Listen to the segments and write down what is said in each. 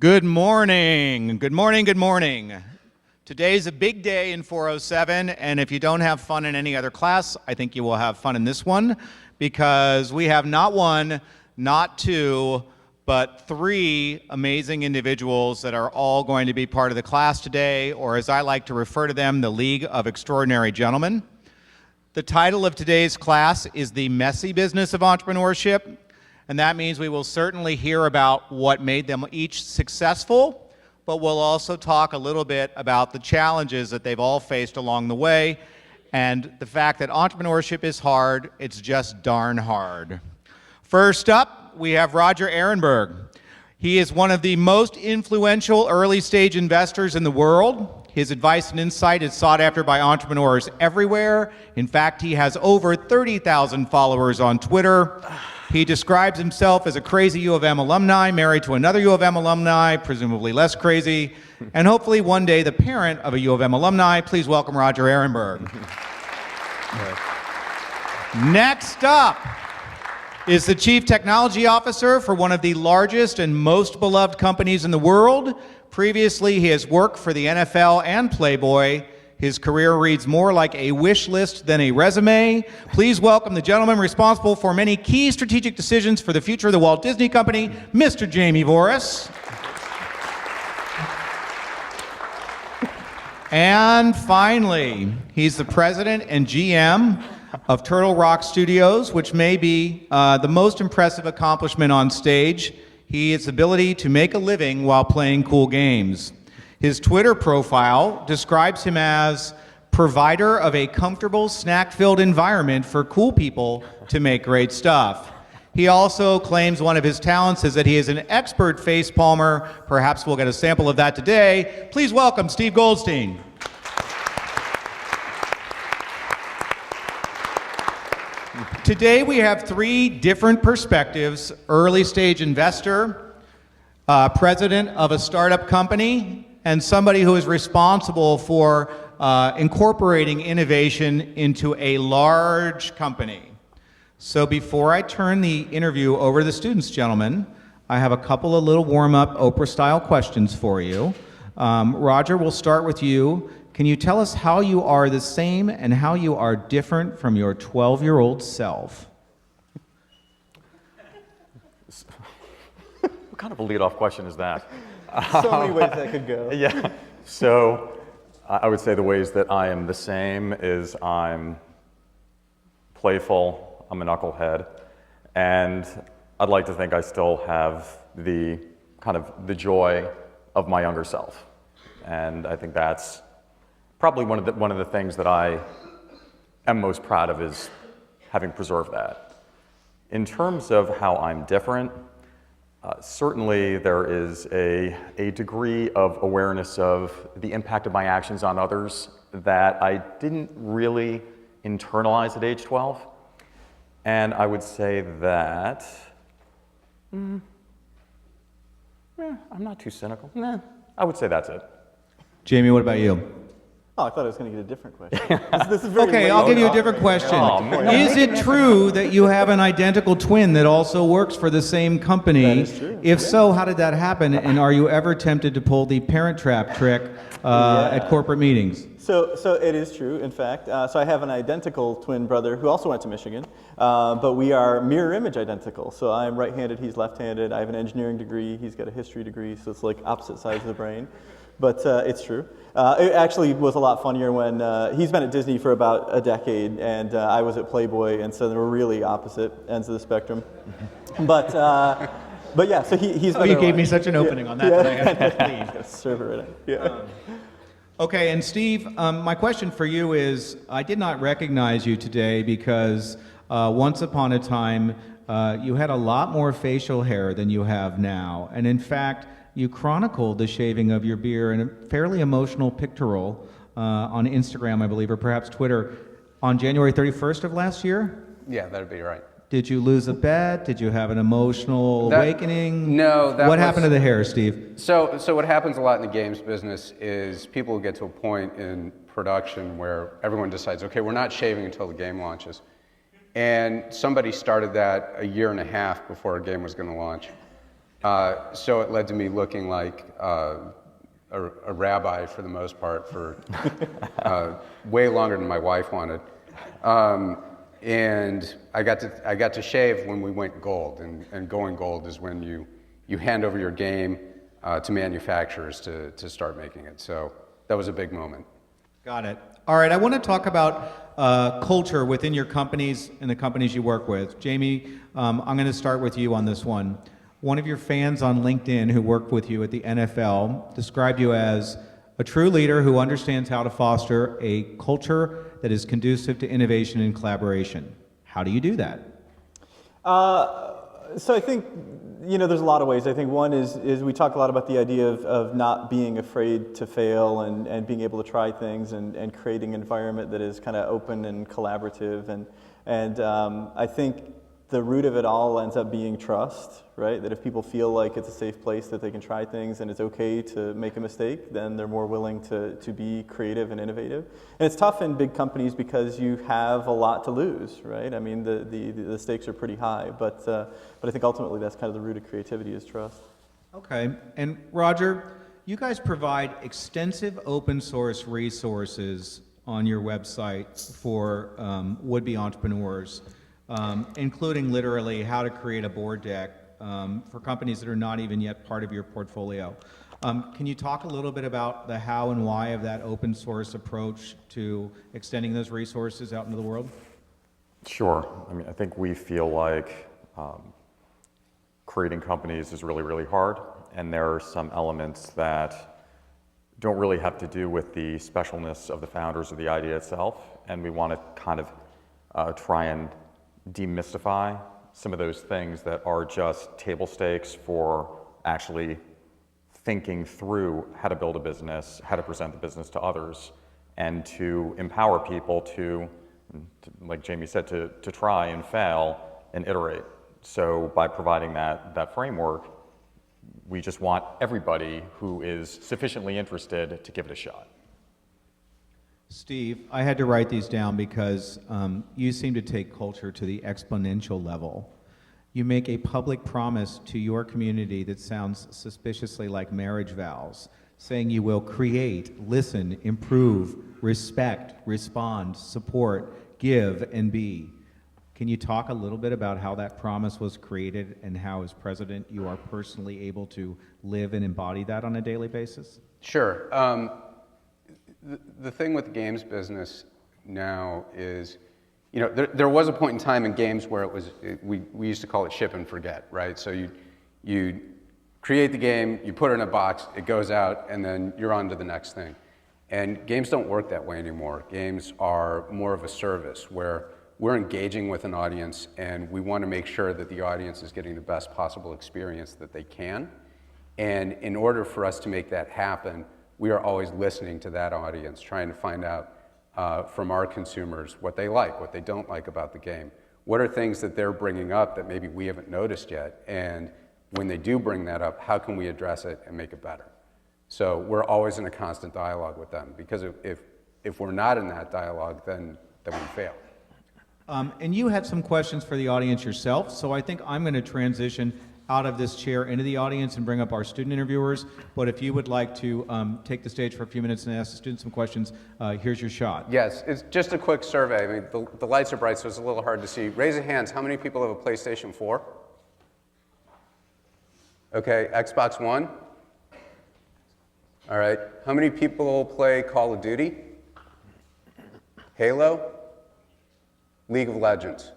Good morning. Good morning. Good morning. Today's a big day in 407, and if you don't have fun in any other class, I think you will have fun in this one, because we have not one, not two, but three amazing individuals that are all going to be part of the class today, or as I like to refer to them, the League of Extraordinary Gentlemen. The title of today's class is The Messy Business of Entrepreneurship, and that means we will certainly hear about what made them each successful, but we'll also talk a little bit about the challenges that they've all faced along the way, and the fact that entrepreneurship is hard, it's just darn hard. First up, we have Roger Ehrenberg. He is one of the most influential early-stage investors in the world. His advice and insight is sought after by entrepreneurs everywhere. In fact, he has over 30,000 followers on Twitter. He describes himself as a crazy U of M alumni, married to another U of M alumni, presumably less crazy, and hopefully one day the parent of a U of M alumni. Please welcome Roger Ehrenberg. Next up is the Chief Technology Officer for one of the largest and most beloved companies in the world. Previously, he has worked for the NFL and Playboy. His career reads more like a wish list than a resume. Please welcome the gentleman responsible for many key strategic decisions for the future of the Walt Disney Company, Mr. Jamie Voris. And finally, he's the president and GM of Turtle Rock Studios, which may be the most impressive accomplishment on stage. His ability to make a living while playing cool games. His Twitter profile describes him as provider of a comfortable, snack-filled environment for cool people to make great stuff. He also claims one of his talents is that he is an expert face palmer. Perhaps we'll get a sample of that today. Please welcome Steve Goldstein. Today we have three different perspectives: early-stage investor, president of a startup company, and somebody who is responsible for incorporating innovation into a large company. So before I turn the interview over to the students, gentlemen, I have a couple of little warm-up Oprah-style questions for you. Roger, we'll start with you. Can you tell us how you are the same and how you are different from your 12-year-old self? What kind of a lead-off question is that? So many ways that could go. Yeah, so I would say the ways that I am the same is I'm playful, I'm a knucklehead, and I'd like to think I still have the joy of my younger self. And I think that's probably one of the things that I am most proud of, is having preserved that. In terms of how I'm different, certainly there is a degree of awareness of the impact of my actions on others that I didn't really internalize at age 12. And I would say that, I'm not too cynical. I would say that's it. Jamie, what about you? Oh, I thought I was going to get a different question. This is very Okay, I'll give you a different question. Is it true that you have an identical twin that also works for the same company? That is true. If so, how did that happen? And are you ever tempted to pull the parent trap trick at corporate meetings? So it is true, in fact. So I have an identical twin brother who also went to Michigan, but we are mirror image identical. So I'm right-handed, he's left-handed. I have an engineering degree, he's got a history degree, so it's like opposite sides of the brain. But it's true. It actually was a lot funnier when he's been at Disney for about a decade, and I was at Playboy, and so they were really opposite ends of the spectrum. But yeah, so he's. Oh, you gave me such an opening on that that I had to leave. Serve it right in. Yeah. Okay, and Steve, my question for you is, I did not recognize you today because once upon a time you had a lot more facial hair than you have now, and in fact, you chronicled the shaving of your beard in a fairly emotional pictorial on Instagram, I believe, or perhaps Twitter, on January 31st of last year? Yeah, that'd be right. Did you lose a bet? Did you have an emotional awakening? No. What happened to the hair, Steve? So what happens a lot in the games business is people get to a point in production where everyone decides, okay, we're not shaving until the game launches. And somebody started that a year and a half before a game was going to launch. So it led to me looking like a rabbi for the most part for way longer than my wife wanted. And I got to shave when we went gold, and going gold is when you hand over your game to manufacturers to start making it. So that was a big moment. Got it. All right, I want to talk about culture within your companies and the companies you work with. Jamie, I'm going to start with you on this one. One of your fans on LinkedIn who worked with you at the NFL described you as a true leader who understands how to foster a culture that is conducive to innovation and collaboration. How do you do that? So I think, there's a lot of ways. I think one is we talk a lot about the idea of not being afraid to fail and being able to try things and creating an environment that is kind of open and collaborative. And I think the root of it all ends up being trust, right? That if people feel like it's a safe place that they can try things and it's okay to make a mistake, then they're more willing to be creative and innovative. And it's tough in big companies because you have a lot to lose, right? I mean, the stakes are pretty high, but I think ultimately that's kind of the root of creativity is trust. Okay, and Roger, you guys provide extensive open source resources on your website for would-be entrepreneurs. Including literally how to create a board deck for companies that are not even yet part of your portfolio. Can you talk a little bit about the how and why of that open source approach to extending those resources out into the world? Sure. I mean, I think we feel like creating companies is really, really hard, and there are some elements that don't really have to do with the specialness of the founders or the idea itself, and we want to kind of try and demystify some of those things that are just table stakes for actually thinking through how to build a business, how to present the business to others, and to empower people to like Jamie said, to try and fail and iterate. So by providing that framework, we just want everybody who is sufficiently interested to give it a shot. Steve, I had to write these down because you seem to take culture to the exponential level. You make a public promise to your community that sounds suspiciously like marriage vows, saying you will create, listen, improve, respect, respond, support, give, and be. Can you talk a little bit about how that promise was created and how, as president, you are personally able to live and embody that on a daily basis? Sure. The thing with the games business now is, there was a point in time in games where we used to call it ship and forget, right? So you create the game, you put it in a box, it goes out, and then you're on to the next thing. And games don't work that way anymore. Games are more of a service where we're engaging with an audience and we want to make sure that the audience is getting the best possible experience that they can. And in order for us to make that happen, we are always listening to that audience, trying to find out from our consumers what they like, what they don't like about the game. What are things that they're bringing up that maybe we haven't noticed yet? And when they do bring that up, how can we address it and make it better? So we're always in a constant dialogue with them, because if we're not in that dialogue, then we fail. And you had some questions for the audience yourself, so I think I'm going to transition out of this chair into the audience and bring up our student interviewers. But if you would like to take the stage for a few minutes and ask the students some questions, here's your shot. Yes, it's just a quick survey. I mean, the lights are bright, so it's a little hard to see. Raise your hands. How many people have a PlayStation 4? Okay, Xbox One? All right. How many people play Call of Duty? Halo? League of Legends?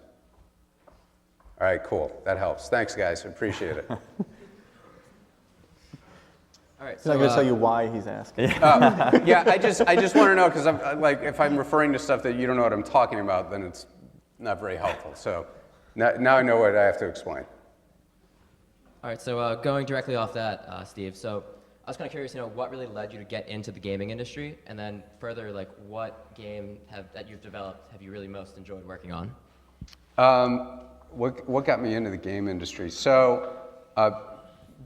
All right, cool. That helps. Thanks, guys. Appreciate it. All right, He's not going to tell you why he's asking. Yeah, I just want to know, because I'm like, if I'm referring to stuff that you don't know what I'm talking about, then it's not very helpful. So now I know what I have to explain. All right, so going directly off that, Steve, so I was kind of curious, what really led you to get into the gaming industry, and then further, like, what game that you've developed have you really most enjoyed working on? What got me into the game industry? So,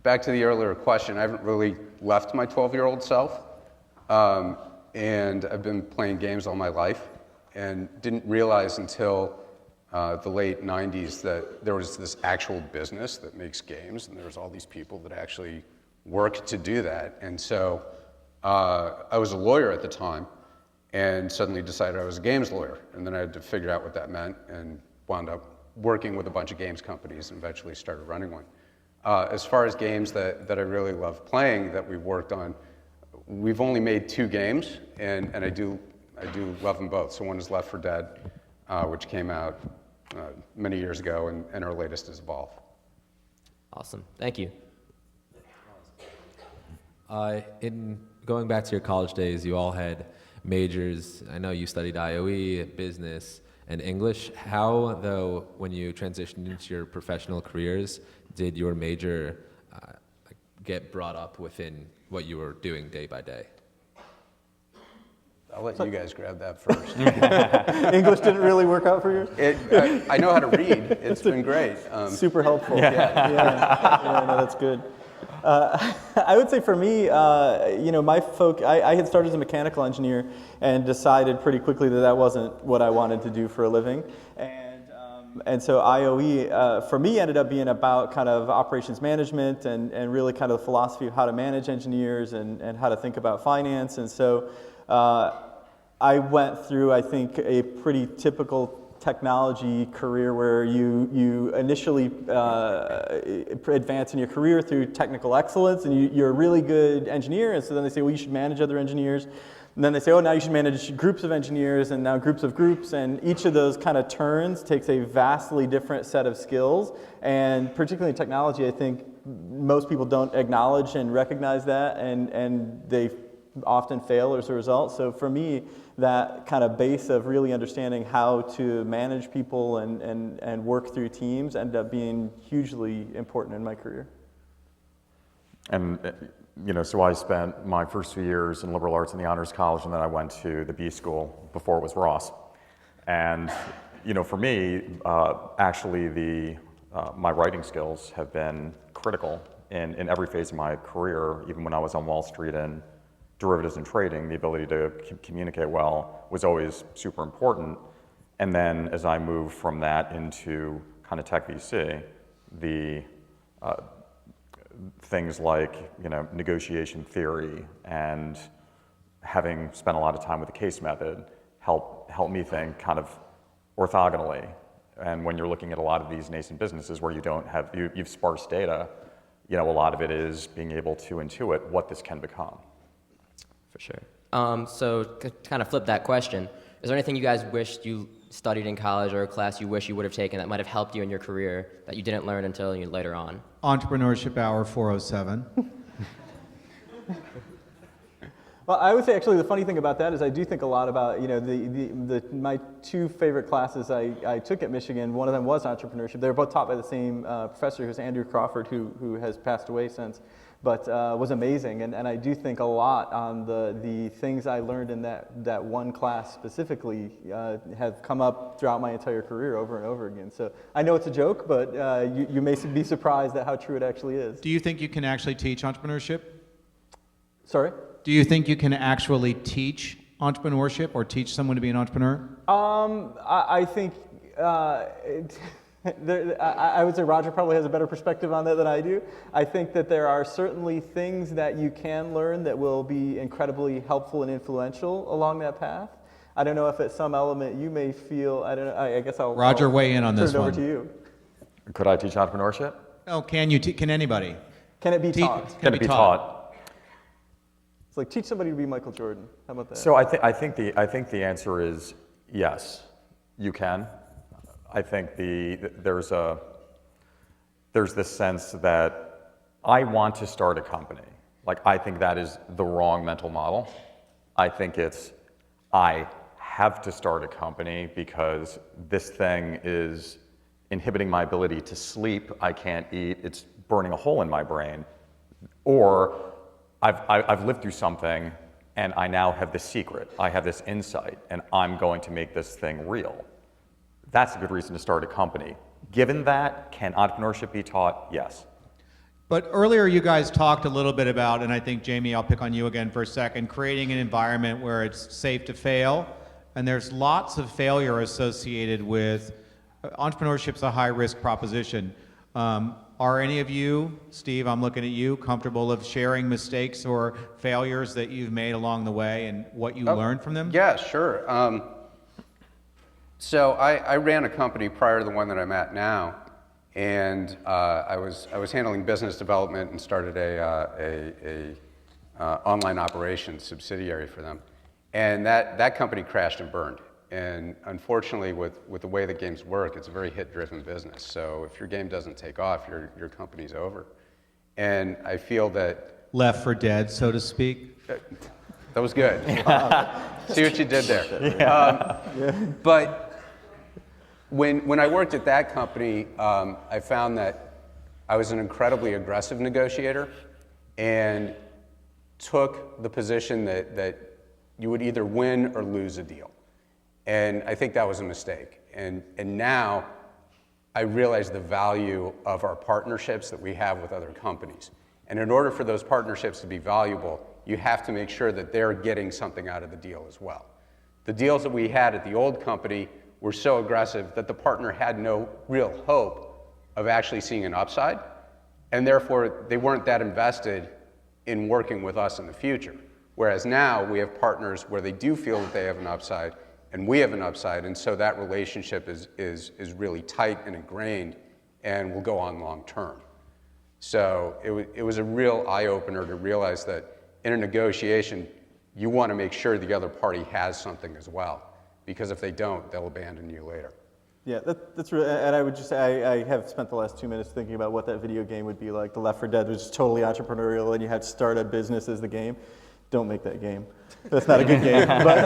back to the earlier question, I haven't really left my 12-year-old self, and I've been playing games all my life, and didn't realize until the late 90s that there was this actual business that makes games, and there was all these people that actually work to do that. And so I was a lawyer at the time, and suddenly decided I was a games lawyer. And then I had to figure out what that meant, and wound up working with a bunch of games companies and eventually started running one. As far as games that I really love playing that we've worked on, we've only made 2 games, and I do love them both. So one is Left 4 Dead, which came out many years ago, and our latest is Evolve. Awesome. Thank you. In going back to your college days, you all had majors. I know you studied IOE, business, and English. How, though, when you transitioned into your professional careers, did your major get brought up within what you were doing day by day? I'll let you guys grab that first. English didn't really work out for you? I know how to read. It's been great. Super helpful. Yeah, no, that's good. I would say for me, I had started as a mechanical engineer and decided pretty quickly that that wasn't what I wanted to do for a living. And so IOE, for me, ended up being about kind of operations management and really kind of the philosophy of how to manage engineers and how to think about finance. And so I went through, I think, a pretty typical technology career where you initially advance in your career through technical excellence, and you're a really good engineer, and so then they say, well, you should manage other engineers. And then they say, oh, now you should manage groups of engineers, and now groups of groups, and each of those kind of turns takes a vastly different set of skills, and particularly in technology, I think most people don't acknowledge and recognize that, and they often fail as a result. So for me, that kind of base of really understanding how to manage people and work through teams ended up being hugely important in my career. And so I spent my first few years in liberal arts in the honors college, and then I went to the B school before it was Ross. And for me, actually my writing skills have been critical in every phase of my career. Even when I was on Wall Street and derivatives and trading, the ability to communicate well was always super important. And then as I moved from that into kind of tech VC, the things like negotiation theory and having spent a lot of time with the case method help me think kind of orthogonally. And when you're looking at a lot of these nascent businesses where you don't have you've sparse data, a lot of it is being able to intuit what this can become. For sure. So to kind of flip that question, is there anything you guys wished you studied in college or a class you wish you would have taken that might have helped you in your career that you didn't learn until later on? Entrepreneurship Hour 407. Well, I would say actually the funny thing about that is I do think a lot about, my 2 favorite classes I took at Michigan. One of them was entrepreneurship. They were both taught by the same professor, who's Andrew Crawford, who has passed away since, but was amazing. And I do think a lot on the things I learned in that one class specifically have come up throughout my entire career over and over again. So I know it's a joke, but you may be surprised at how true it actually is. Do you think you can actually teach entrepreneurship? Sorry? Do you think you can actually teach entrepreneurship or teach someone to be an entrepreneur? I think I would say Roger probably has a better perspective on that than I do. I think that there are certainly things that you can learn that will be incredibly helpful and influential along that path. I don't know if at some element you may feel, I guess I'll weigh in on turn this it over one. to you. Could I teach entrepreneurship? No, can you? Can anybody? Can it be taught? Can it be taught? It's like teach somebody to be Michael Jordan. How about that? So I think the answer is yes, you can. I think there's this sense that I want to start a company. Like, I think that is the wrong mental model. I think it's I have to start a company because this thing is inhibiting my ability to sleep. I can't eat. It's burning a hole in my brain. Or I've lived through something and I now have this secret. I have this insight and I'm going to make this thing real. That's a good reason to start a company. Given that, can entrepreneurship be taught? Yes. But earlier you guys talked a little bit about, and I think Jamie, I'll pick on you again for a second, creating an environment where it's safe to fail. And there's lots of failure associated with entrepreneurship's a high-risk proposition. Are any of you, Steve, I'm looking at you, comfortable of sharing mistakes or failures that you've made along the way and what you learned from them? Yeah, sure. So I ran a company prior to the one that I'm at now, and I was handling business development and started a online operations subsidiary for them, and that company crashed and burned. And unfortunately, with the way that games work, it's a very hit-driven business. So if your game doesn't take off, your company's over. And I feel that Left for dead, so to speak. that was good. See what you did there. But when I worked at that company, I found that I was an incredibly aggressive negotiator and took the position that you would either win or lose a deal. And I think that was a mistake. And now I realize the value of our partnerships that we have with other companies. And in order for those partnerships to be valuable, you have to make sure that they're getting something out of the deal as well. The deals that we had at the old company were so aggressive that the partner had no real hope of actually seeing an upside, and therefore they weren't that invested in working with us in the future. Whereas now we have partners where they do feel that they have an upside, and we have an upside, and so that relationship is really tight and ingrained and will go on long term. So it was a real eye-opener to realize that in a negotiation, you want to make sure the other party has something as well, because if they don't, they'll abandon you later. Yeah, that's really, and I would just say I have spent the last 2 minutes thinking about what that video game would be like. The Left 4 Dead was totally entrepreneurial, and you had to start a business as the game. Don't make that game. That's not a good game. But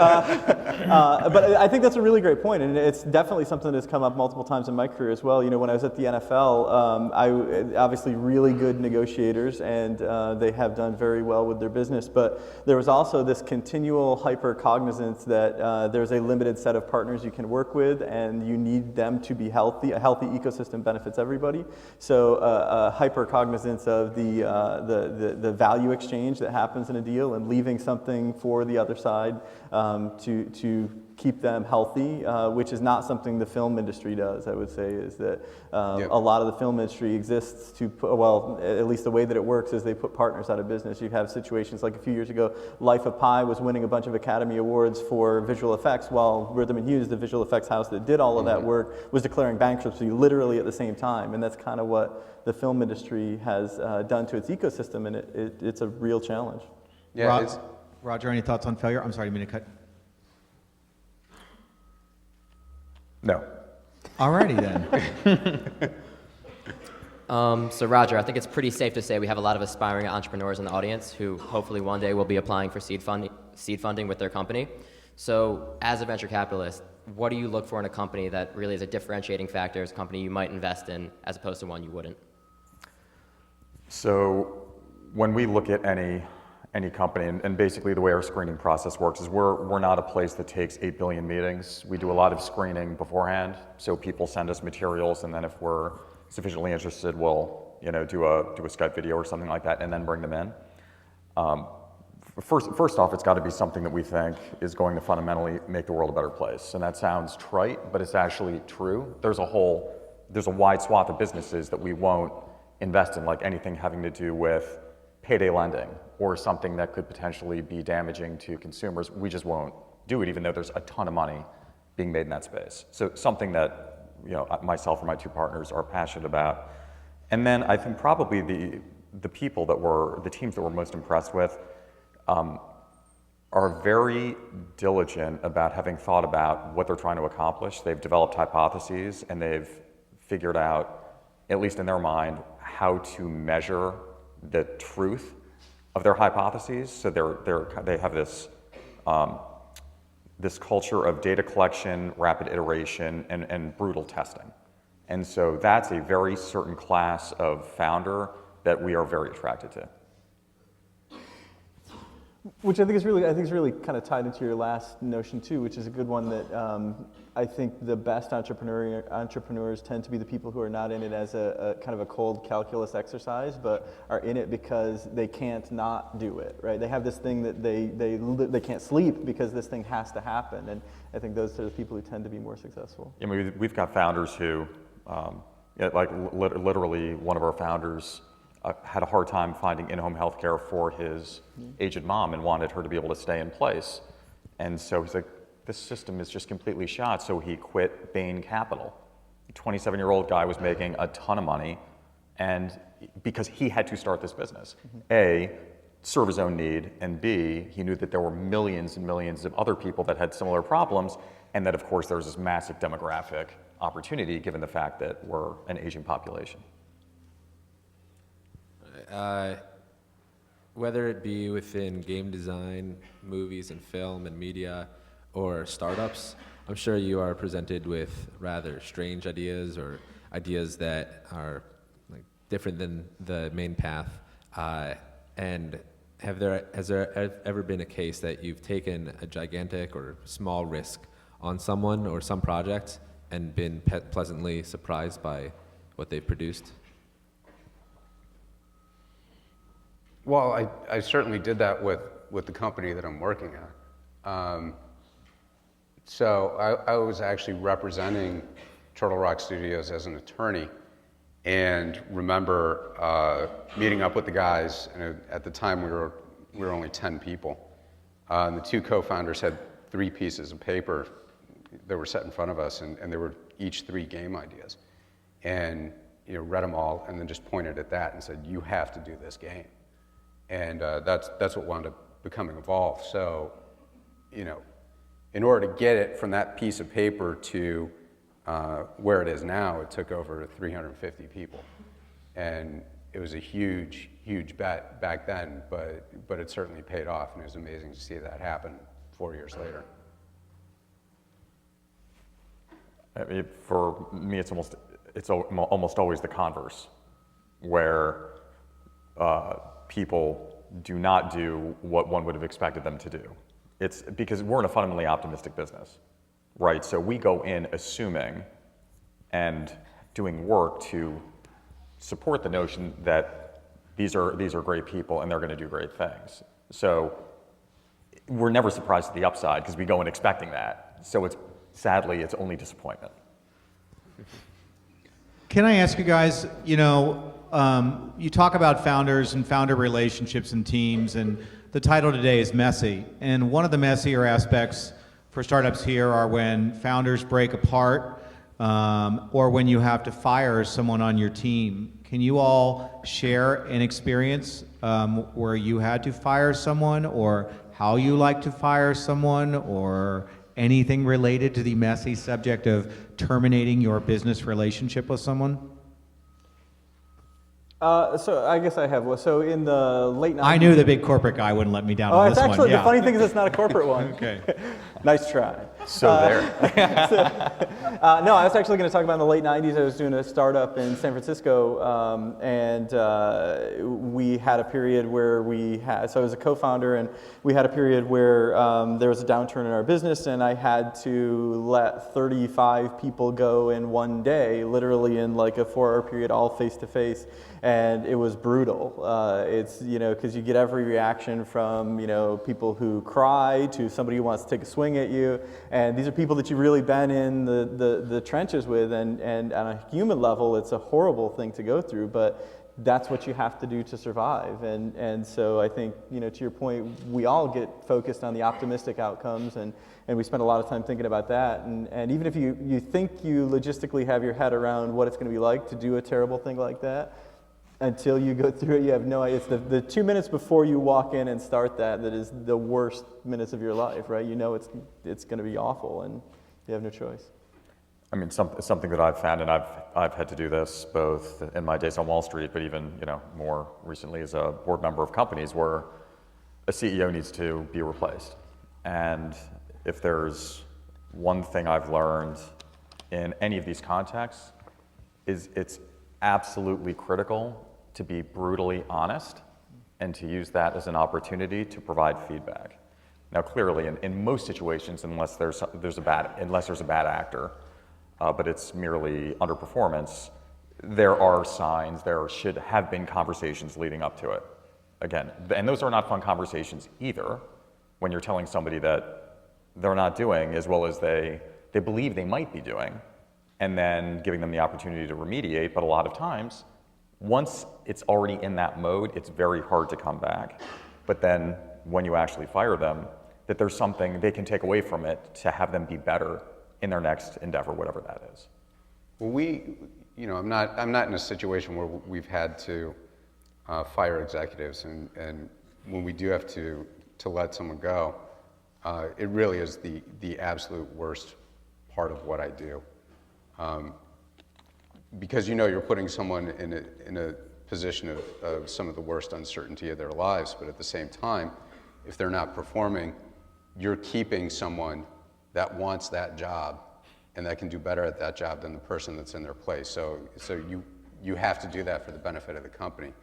I think that's a really great point, and it's definitely something that's come up multiple times in my career as well. You know, when I was at the NFL, I obviously really good negotiators, and they have done very well with their business. But there was also this continual hyper cognizance that there's a limited set of partners you can work with, and you need them to be healthy. A healthy ecosystem benefits everybody. So hyper cognizance of the value exchange that happens in a deal, and leaving something for the other side to keep them healthy, which is not something the film industry does. I would say is that Yep. a lot of the film industry exists to put, well, at least the way that it works is they put partners out of business. You have situations like a few years ago, Life of Pi was winning a bunch of Academy Awards for visual effects, while Rhythm and Hughes, the visual effects house that did all of that work, was declaring bankruptcy literally at the same time. And that's kind of what the film industry has done to its ecosystem, and it's a real challenge. Yeah, Roger, any thoughts on failure? I'm sorry, I didn't mean to cut. No. Alrighty then. So Roger, I think it's pretty safe to say we have a lot of aspiring entrepreneurs in the audience who hopefully one day will be applying for seed funding with their company. So as a venture capitalist, what do you look for in a company that really is a differentiating factor as a company you might invest in as opposed to one you wouldn't? So when we look at any company, and basically the way our screening process works is we're not a place that takes 8 billion meetings. We do a lot of screening beforehand, so people send us materials, and then if we're sufficiently interested, we'll do a Skype video or something like that, and then bring them in. First off, it's got to be something that we think is going to fundamentally make the world a better place, and that sounds trite, but it's actually true. There's a wide swath of businesses that we won't invest in, like anything having to do with payday lending or something that could potentially be damaging to consumers. We just won't do it, even though there's a ton of money being made in that space. So something that myself or my two partners are passionate about. And then I think probably the people the teams that we're most impressed with are very diligent about having thought about what they're trying to accomplish. They've developed hypotheses, and they've figured out, at least in their mind, how to measure the truth of their hypotheses. So they have this culture of data collection, rapid iteration, and brutal testing. And so that's a very certain class of founder that we are very attracted to. Which I think is really kind of tied into your last notion too, which is a good one that I think the best entrepreneurs tend to be the people who are not in it as a kind of a cold calculus exercise, but are in it because they can't not do it, right? They have this thing that they can't sleep because this thing has to happen, and I think those are the people who tend to be more successful. I mean, we've got founders who, literally one of our founders had a hard time finding in-home health care for his aged mom and wanted her to be able to stay in place. And so he's like, this system is just completely shot. So he quit Bain Capital. A 27-year-old guy was making a ton of money, and because he had to start this business. A, serve his own need, and B, he knew that there were millions and millions of other people that had similar problems, and that of course there was this massive demographic opportunity given the fact that we're an aging population. Whether it be within game design, movies and film and media, or startups, I'm sure you are presented with rather strange ideas or ideas that are like different than the main path. And has there ever been a case that you've taken a gigantic or small risk on someone or some project and been pleasantly surprised by what they've produced? Well, I certainly did that with the company that I'm working at. So I was actually representing Turtle Rock Studios as an attorney, and remember meeting up with the guys. And at the time, we were only 10 people. And the two co-founders had 3 pieces of paper that were set in front of us, and they were each 3 game ideas, and read them all, and then just pointed at that and said, "You have to do this game." And that's what wound up becoming Evolve. So, in order to get it from that piece of paper to where it is now, it took over 350 people. And it was a huge, huge bet back then, but it certainly paid off, and it was amazing to see that happen 4 years later. I mean, for me, it's almost always the converse, where people do not do what one would have expected them to do. It's because we're in a fundamentally optimistic business, right? So we go in assuming and doing work to support the notion that these are great people and they're going to do great things. So we're never surprised at the upside because we go in expecting that. So sadly, it's only disappointment. Can I ask you guys, you talk about founders and founder relationships and teams, and the title today is Messy. And one of the messier aspects for startups here are when founders break apart or when you have to fire someone on your team. Can you all share an experience where you had to fire someone, or how you like to fire someone, or anything related to the messy subject of terminating your business relationship with someone? So I guess I have one. So in the late 90s... I knew the big corporate guy wouldn't let me down on it's this actually, one. the funny thing is it's not a corporate one. Okay. Nice try. So No, I was actually going to talk about in the late 90s. I was doing a startup in San Francisco, and we had a period where so I was a co-founder, and we had a period where there was a downturn in our business, and I had to let 35 people go in one day, literally in like a 4-hour period, all face-to-face. And it was brutal. It's, because you get every reaction from, people who cry to somebody who wants to take a swing at you. And these are people that you've really been in the trenches with. And on a human level, it's a horrible thing to go through, but that's what you have to do to survive. And so I think, to your point, we all get focused on the optimistic outcomes, and we spend a lot of time thinking about that. And even if you think you logistically have your head around what it's going to be like to do a terrible thing like that, until you go through it, you have no idea. It's the 2 minutes before you walk in and start that is the worst minutes of your life, right? It's going to be awful, and you have no choice. I mean, something that I've found, and I've had to do this both in my days on Wall Street, but even more recently as a board member of companies, where a CEO needs to be replaced. And if there's one thing I've learned in any of these contexts, is it's absolutely critical to be brutally honest and to use that as an opportunity to provide feedback. Now, clearly, in most situations, unless there's a bad actor, but it's merely underperformance, there are signs, there should have been conversations leading up to it. Again, and those are not fun conversations either, when you're telling somebody that they're not doing as well as they believe they might be doing, and then giving them the opportunity to remediate. But a lot of times, once it's already in that mode, it's very hard to come back. But then when you actually fire them, that there's something they can take away from it to have them be better in their next endeavor, whatever that is. Well, I'm not in a situation where we've had to fire executives, and when we do have to let someone go, it really is the absolute worst part of what I do. Because you're putting someone in a position of some of the worst uncertainty of their lives, but at the same time, if they're not performing, you're keeping someone that wants that job and that can do better at that job than the person that's in their place. So you have to do that for the benefit of the company.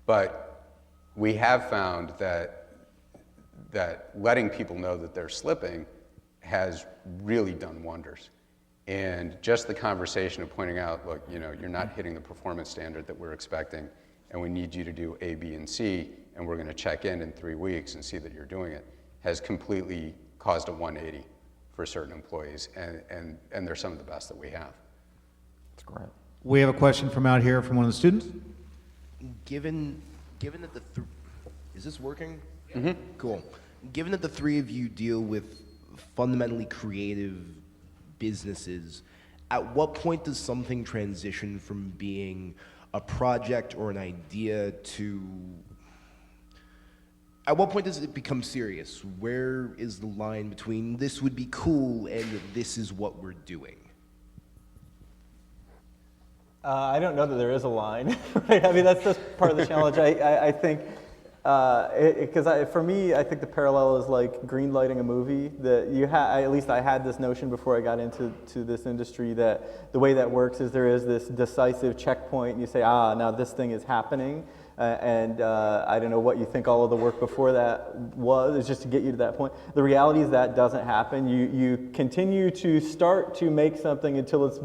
But we have found that letting people know that they're slipping has really done wonders. And just the conversation of pointing out, look, you're not hitting the performance standard that we're expecting, and we need you to do A, B, and C, and we're going to check in 3 weeks and see that you're doing it, has completely caused a 180 for certain employees, and they're some of the best that we have. That's great. We have a question from out here from one of the students. Given that is this working? Mm-hmm. Cool. Given that the three of you deal with fundamentally creative businesses, at what point does something transition from being a project or an idea to, at what point does it become serious? Where is the line between this would be cool and this is what we're doing? I don't know that there is a line. Right? I mean, that's just part of the challenge. I think, because for me, I think the parallel is like green lighting a movie. That at least I had this notion before I got into this industry that the way that works is there is this decisive checkpoint, and you say, now this thing is happening. And I don't know what you think all of the work before that was, is just to get you to that point. The reality is that doesn't happen. You continue to start to make something until it's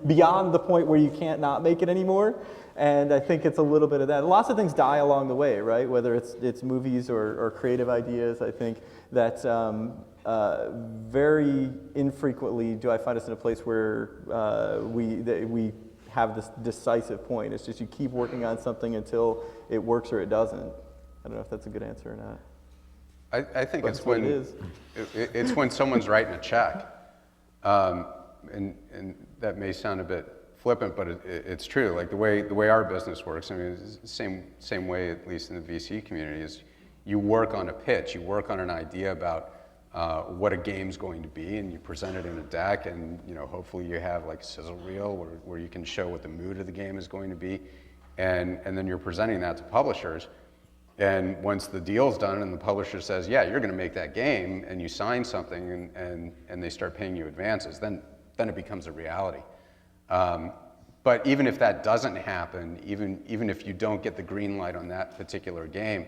beyond the point where you can't not make it anymore. And I think it's a little bit of that. Lots of things die along the way, right? Whether it's movies or creative ideas. I think that very infrequently do I find us in a place where we have this decisive point. It's just you keep working on something until it works or it doesn't. I don't know if that's a good answer or not. I think But it's when it's when someone's writing a check, and that may sound a bit flippant, but it's true. Like the way our business works. I mean, it's the same way, at least in the VC community, is you work on a pitch, you work on an idea about what a game's going to be, and you present it in a deck, and hopefully you have like a sizzle reel where you can show what the mood of the game is going to be, and then you're presenting that to publishers. And once the deal's done and the publisher says, yeah, you're going to make that game, and you sign something and they start paying you advances, then it becomes a reality. But even if that doesn't happen, even if you don't get the green light on that particular game,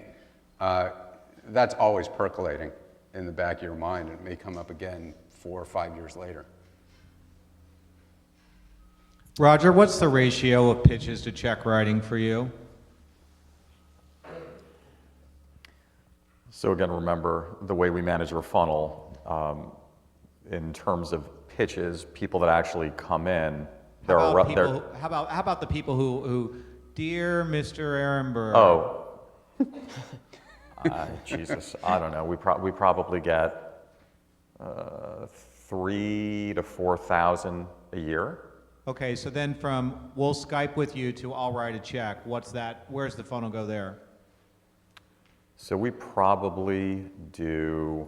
that's always percolating in the back of your mind. It may come up again 4 or 5 years later. Roger, what's the ratio of pitches to check writing for you? So again, remember the way we manage our funnel in terms of pitches, people that actually come in. How about the people who dear Mr. Ehrenberg? Oh. Jesus, I don't know. We probably get 3,000 to 4,000 a year. Okay, so then from we'll Skype with you to I'll write a check. What's that? Where's the funnel go there? So we probably do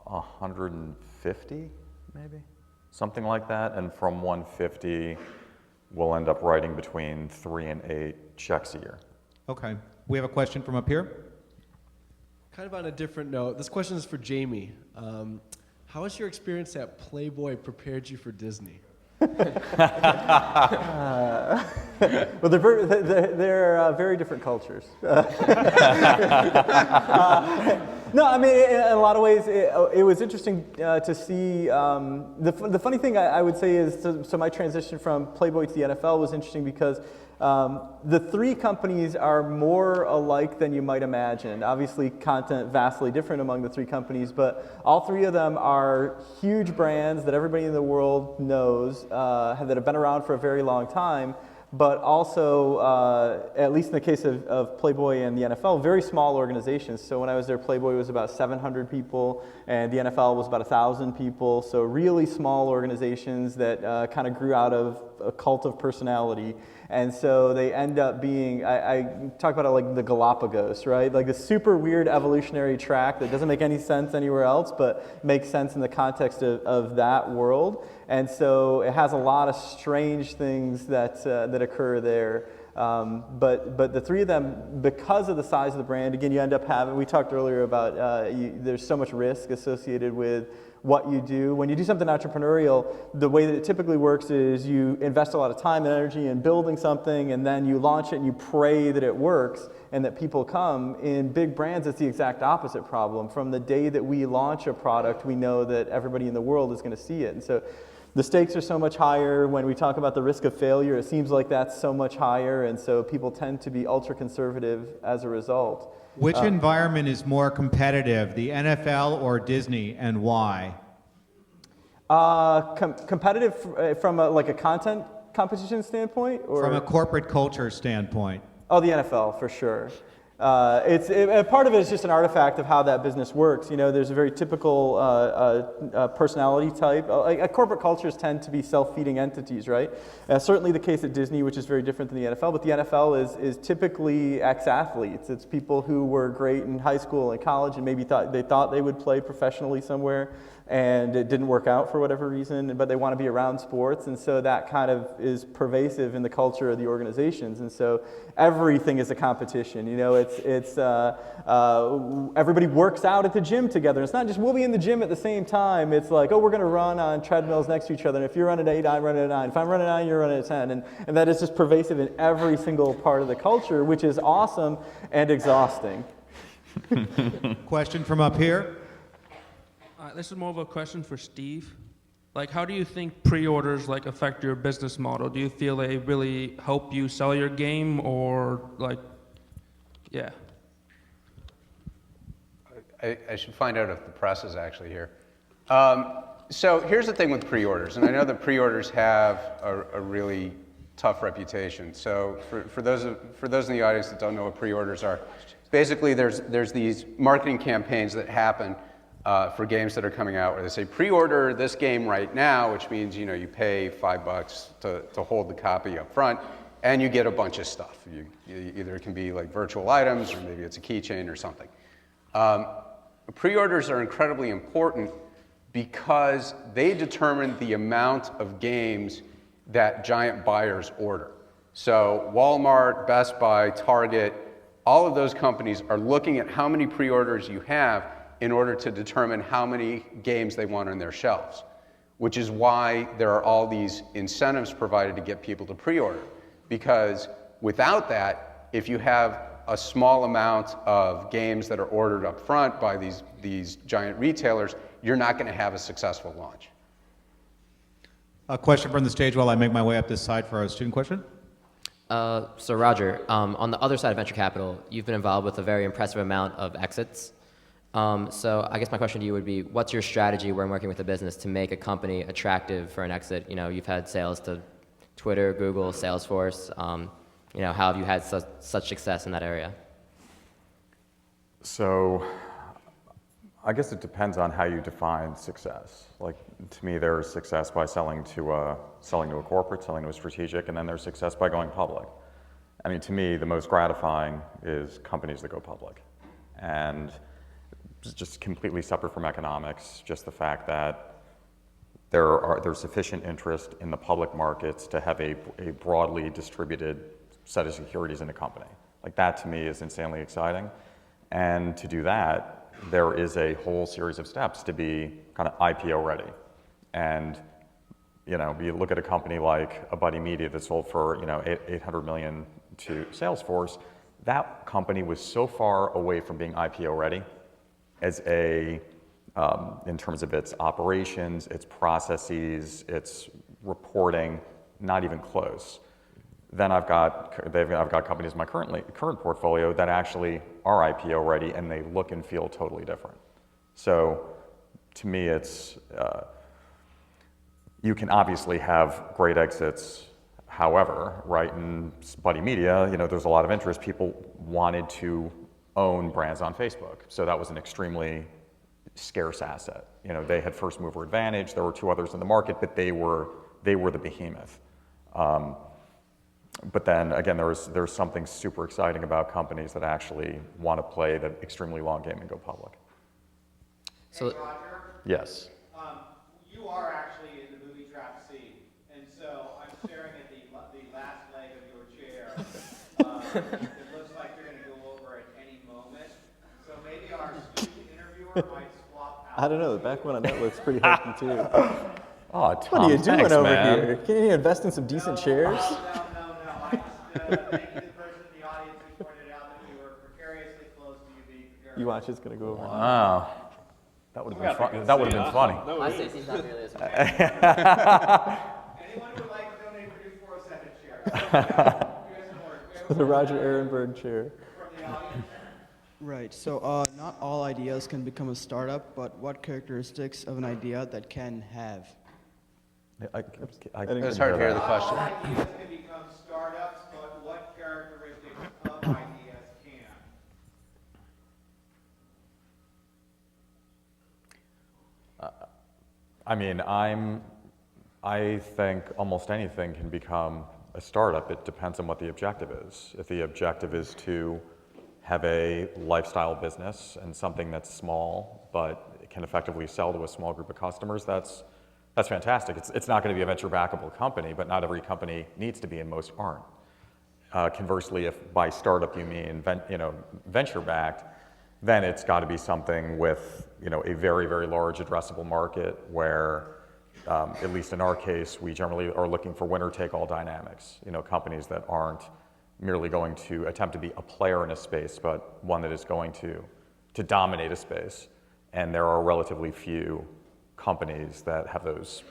150, maybe, something like that. And from 150, we'll end up writing between 3 and 8 checks a year. Okay, we have a question from up here. Kind of on a different note, this question is for Jamie. How has your experience at Playboy prepared you for Disney? Well, they're very different cultures. No, I mean, in a lot of ways, it was interesting to see. The funny thing I would say is, so my transition from Playboy to the NFL was interesting because the three companies are more alike than you might imagine. Obviously, content vastly different among the three companies, but all three of them are huge brands that everybody in the world knows, that have been around for a very long time. But also, at least in the case of Playboy and the NFL, very small organizations. So when I was there, Playboy was about 700 people, and the NFL was about 1,000 people. So really small organizations that kind of grew out of a cult of personality. And so they end up being, I talk about it like the Galapagos, right? Like a super weird evolutionary track that doesn't make any sense anywhere else, but makes sense in the context of that world. And so it has a lot of strange things that occur there. But the three of them, because of the size of the brand, again, you end up having, we talked earlier about there's so much risk associated with what you do. When you do something entrepreneurial, the way that it typically works is you invest a lot of time and energy in building something, and then you launch it and you pray that it works and that people come. In big brands, it's the exact opposite problem. From the day that we launch a product, we know that everybody in the world is going to see it. And so the stakes are so much higher. When we talk about the risk of failure, it seems like that's so much higher, and so people tend to be ultra conservative as a result. Which environment is more competitive, the NFL or Disney, and why? Competitive from like a content competition standpoint, or From a corporate culture standpoint. Oh, the NFL for sure. Part of it is just an artifact of how that business works. You know, there's a very typical personality type. Corporate cultures tend to be self-feeding entities, right? Certainly the case at Disney, which is very different than the NFL. But the NFL is typically ex-athletes. It's people who were great in high school and college, and maybe thought they would play professionally somewhere, and it didn't work out for whatever reason, but they want to be around sports, and so that kind of is pervasive in the culture of the organizations, and so everything is a competition. You know, it's everybody works out at the gym together. It's not just we'll be in the gym at the same time. It's like, oh, we're going to run on treadmills next to each other, and if you're running at 8, I'm running at 9. If I'm running at 9, you're running at 10, and that is just pervasive in every single part of the culture, which is awesome and exhausting. Question from up here. This is more of a question for Steve. Like, how do you think pre-orders like affect your business model? Do you feel they really help you sell your game, or like, yeah? I should find out if the press is actually here. So here's the thing with pre-orders, and I know that pre-orders have a really tough reputation. So for those in the audience that don't know what pre-orders are, basically there's these marketing campaigns that happen for games that are coming out where they say pre-order this game right now, which means you pay $5 to hold the copy up front, and you get a bunch of stuff. Either it can be like virtual items, or maybe it's a keychain or something. Pre-orders are incredibly important because they determine the amount of games that giant buyers order. So Walmart, Best Buy, Target, all of those companies are looking at how many pre-orders you have in order to determine how many games they want on their shelves, which is why there are all these incentives provided to get people to pre-order. Because without that, if you have a small amount of games that are ordered up front by these giant retailers, you're not going to have a successful launch. A question from the stage while I make my way up this side for a student question. So Roger, on the other side of venture capital, you've been involved with a very impressive amount of exits. So I guess my question to you would be, what's your strategy when working with a business to make a company attractive for an exit? You've had sales to Twitter, Google, Salesforce. How have you had such success in that area? So I guess it depends on how you define success. Like, to me, there's success by selling to a corporate, selling to a strategic, and then there's success by going public. I mean, to me, the most gratifying is companies that go public. And it's just completely separate from economics, just the fact that there's sufficient interest in the public markets to have a broadly distributed set of securities in a company. Like, that to me is insanely exciting. And to do that, there is a whole series of steps to be kind of IPO ready. And you look at a company like a Buddy Media that sold for, 800 million to Salesforce. That company was so far away from being IPO ready as in terms of its operations, its processes, its reporting, not even close. Then I've got companies in my current portfolio that actually are IPO ready, and they look and feel totally different. So to me, it's you can obviously have great exits. However, right, in Buddy Media, there's a lot of interest. People wanted to own brands on Facebook, so that was an extremely scarce asset. They had first mover advantage. There were two others in the market, but they were the behemoth. But then again, there's something super exciting about companies that actually want to play the extremely long game and go public. So, Roger, Yes. you are actually in the movie trap scene, and so I'm staring at the last leg of your chair. It looks like you're going to go over at any moment. So maybe our student interviewer might swap out. I don't know. The back one on that looks pretty hokey too. Oh, Tom, What are you doing thanks, over man. here? Can you invest in some decent chairs? No. I just thank you to the person in the audience who pointed out that we were precariously close to you being prepared. You watch, it's gonna go over. Wow. That would have been fun. That would have been funny. I say he's not nearly as Anyone who would like to donate for new 407 chair? The Roger Ehrenberg chair. From the audience. Right. So not all ideas can become a startup, but what characteristics of an idea that can have? It's hard to hear the question. All ideas can become startups, but what characteristics of ideas can? I think almost anything can become a startup. It depends on what the objective is. If the objective is to have a lifestyle business and something that's small but can effectively sell to a small group of customers, that's fantastic. It's not going to be a venture-backable company, but not every company needs to be, and most aren't. Conversely, if by startup you mean venture-backed, then it's got to be something with a very, very large addressable market where, at least in our case, we generally are looking for winner-take-all dynamics. Companies that aren't merely going to attempt to be a player in a space, but one that is going to dominate a space. And there are relatively few companies that have those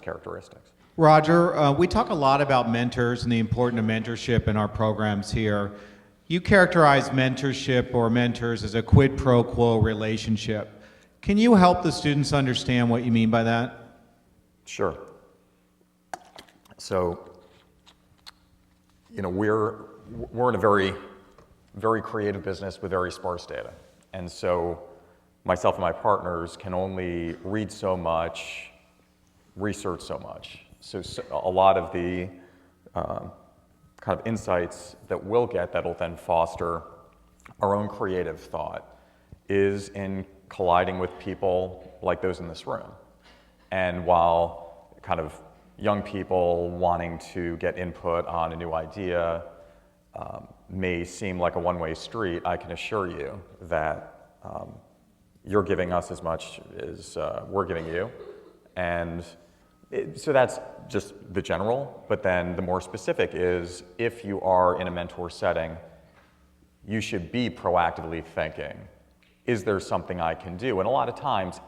characteristics. Roger, we talk a lot about mentors and the importance of mentorship in our programs here. You characterize mentorship or mentors as a quid pro quo relationship. Can you help the students understand what you mean by that? Sure. So, we're in a very, very creative business with very sparse data. And so myself and my partners can only read so much, research so much. So a lot of the kind of insights that we'll get that'll then foster our own creative thought is in colliding with people like those in this room. And while kind of young people wanting to get input on a new idea may seem like a one-way street, I can assure you that you're giving us as much as we're giving you. And so that's just the general, but then the more specific is if you are in a mentor setting, you should be proactively thinking, is there something I can do? And a lot of times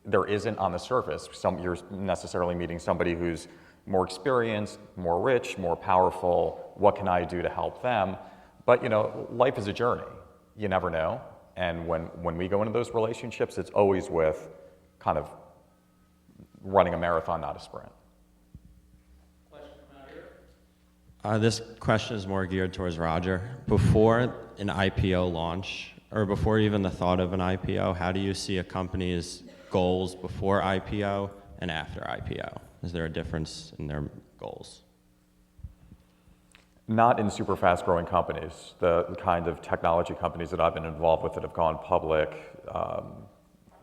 there isn't on the surface. You're necessarily meeting somebody who's more experienced, more rich, more powerful. What can I do to help them? But life is a journey. You never know. And when we go into those relationships, it's always with kind of running a marathon, not a sprint. This question is more geared towards Roger. Before an IPO launch, or before even the thought of an IPO, how do you see a company's goals before IPO and after IPO? Is there a difference in their goals? Not in super fast growing companies. The kind of technology companies that I've been involved with that have gone public,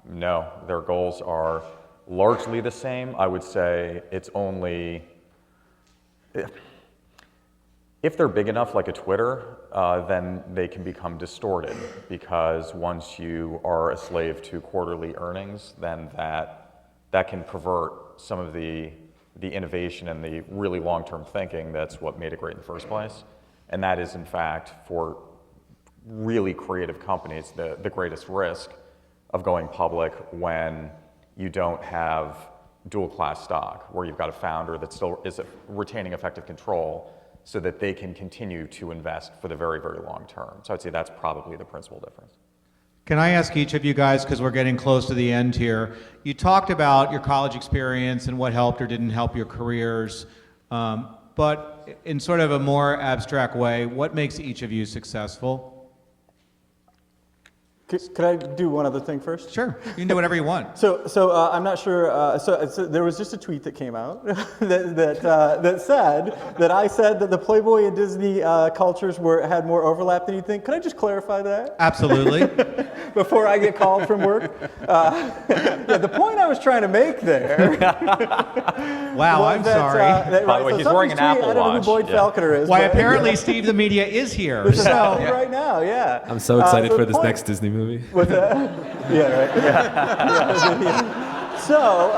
no, their goals are largely the same. I would say it's only, if they're big enough like a Twitter, then they can become distorted because once you are a slave to quarterly earnings, then that can pervert some of the the innovation and the really long-term thinking that's what made it great in the first place. And that is, in fact, for really creative companies, the greatest risk of going public when you don't have dual-class stock, where you've got a founder that still is retaining effective control so that they can continue to invest for the very, very long term. So I'd say that's probably the principal difference. Can I ask each of you guys, because we're getting close to the end here, you talked about your college experience and what helped or didn't help your careers, but in sort of a more abstract way, what makes each of you successful? Could I do one other thing first? Sure, you can do whatever you want. So I'm not sure. So there was just a tweet that came out that said that I said that the Playboy and Disney cultures had more overlap than you think. Could I just clarify that? Absolutely. Before I get called from work. Yeah, the point I was trying to make there. Wow, I'm sorry. By the way, he's wearing an Apple I don't know who Watch. Boyd Falconer is. Why, but- apparently Steve the Media is here. This is So happening right now, yeah. I'm so excited so for the this point- next Disney movie. What's that? Yeah, right. Yeah. So,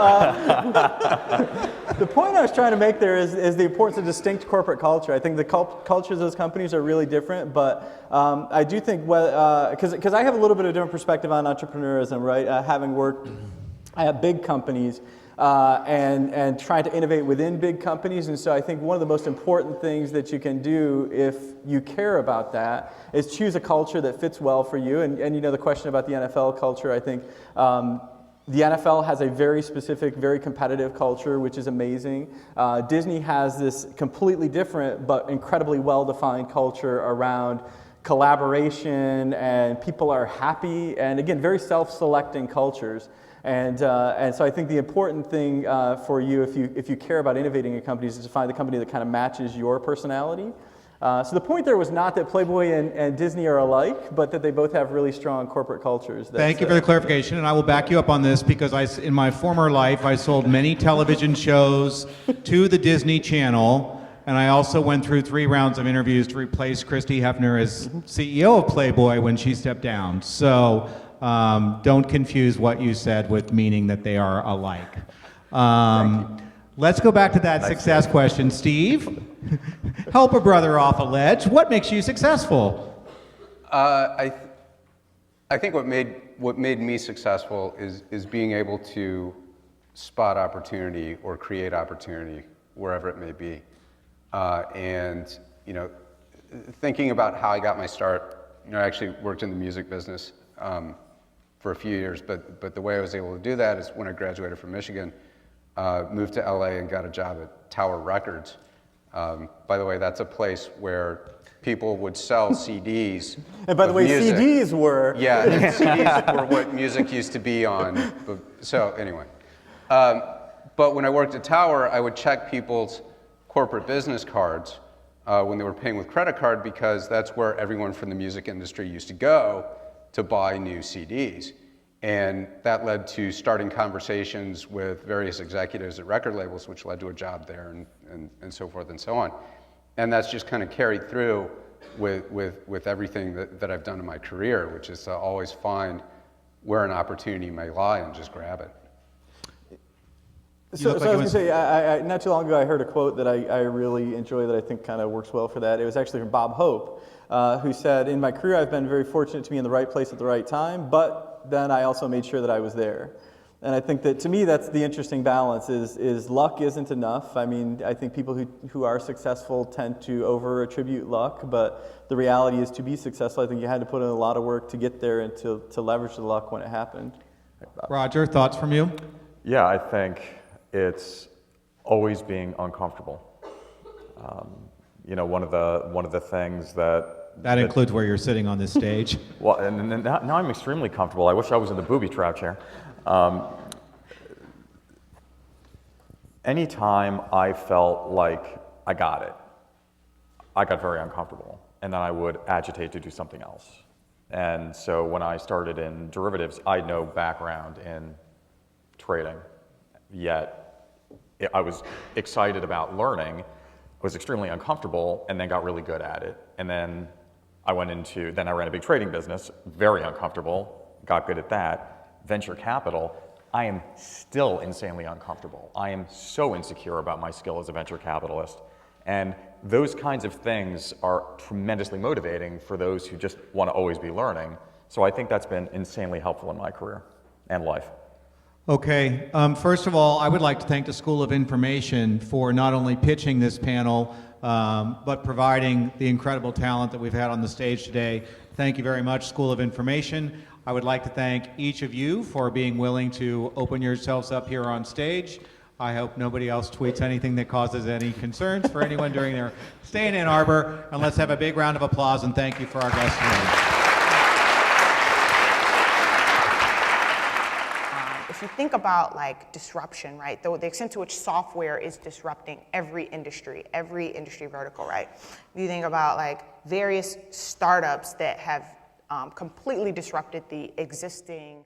the point I was trying to make there is the importance of distinct corporate culture. I think the cultures of those companies are really different, but I do think, because I have a little bit of a different perspective on entrepreneurism, right? Having worked at big companies and trying to innovate within big companies. And so I think one of the most important things that you can do if you care about that is choose a culture that fits well for you. And you know, the question about the NFL culture, I think the NFL has a very specific, very competitive culture, which is amazing. Disney has this completely different but incredibly well-defined culture around collaboration, and people are happy, and again, very self-selecting cultures. And so I think the important thing for you, if you care about innovating in companies, is to find the company that kind of matches your personality. So the point there was not that Playboy and Disney are alike, but that they both have really strong corporate cultures. thank you for the clarification, and I will back you up on this because in my former life, I sold many television shows to the Disney Channel, and I also went through 3 rounds of interviews to replace Christy Hefner as CEO of Playboy when she stepped down. So don't confuse what you said with meaning that they are alike. Let's go back to that success question. Steve, help a brother off a ledge. What makes you successful? I think what made me successful is being able to spot opportunity or create opportunity wherever it may be. And you know, thinking about how I got my start, you know, I actually worked in the music business for a few years, but the way I was able to do that is when I graduated from Michigan, moved to LA and got a job at Tower Records. By the way, that's a place where people would sell CDs. And by the way, music. CDs were... Yeah, and CDs were what music used to be on. So anyway. But when I worked at Tower, I would check people's corporate business cards when they were paying with credit card, because that's where everyone from the music industry used to go to buy new CDs. And that led to starting conversations with various executives at record labels, which led to a job there and so forth and so on. And that's just kind of carried through with everything that I've done in my career, which is to always find where an opportunity may lie and just grab it. So I was going to say, I not too long ago, I heard a quote that I really enjoy that I think kind of works well for that. It was actually from Bob Hope, who said, "In my career, I've been very fortunate to be in the right place at the right time, but then I also made sure that I was there." And I think that, to me, that's the interesting balance, is luck isn't enough. I mean, I think people who are successful tend to over-attribute luck, but the reality is, to be successful, I think you had to put in a lot of work to get there and to leverage the luck when it happened. Roger, thoughts from you? Yeah, I think it's always being uncomfortable. You know, one of the things that includes where you're sitting on this stage. Well, and now I'm extremely comfortable. I wish I was in the booby trap chair. Anytime I felt like I got it, I got very uncomfortable, and then I would agitate to do something else. And so when I started in derivatives, I had no background in trading, yet I was excited about learning, was extremely uncomfortable, and then got really good at it. And then I ran a big trading business, very uncomfortable, got good at that. Venture capital, I am still insanely uncomfortable. I am so insecure about my skill as a venture capitalist. And those kinds of things are tremendously motivating for those who just want to always be learning. So I think that's been insanely helpful in my career and life. Okay, first of all, I would like to thank the School of Information for not only pitching this panel, but providing the incredible talent that we've had on the stage today. Thank you very much, School of Information. I would like to thank each of you for being willing to open yourselves up here on stage. I hope nobody else tweets anything that causes any concerns for anyone during their stay in Ann Arbor. And let's have a big round of applause and thank you for our guests tonight. If you think about like disruption, right, the extent to which software is disrupting every industry vertical, right? If you think about like various startups that have completely disrupted the existing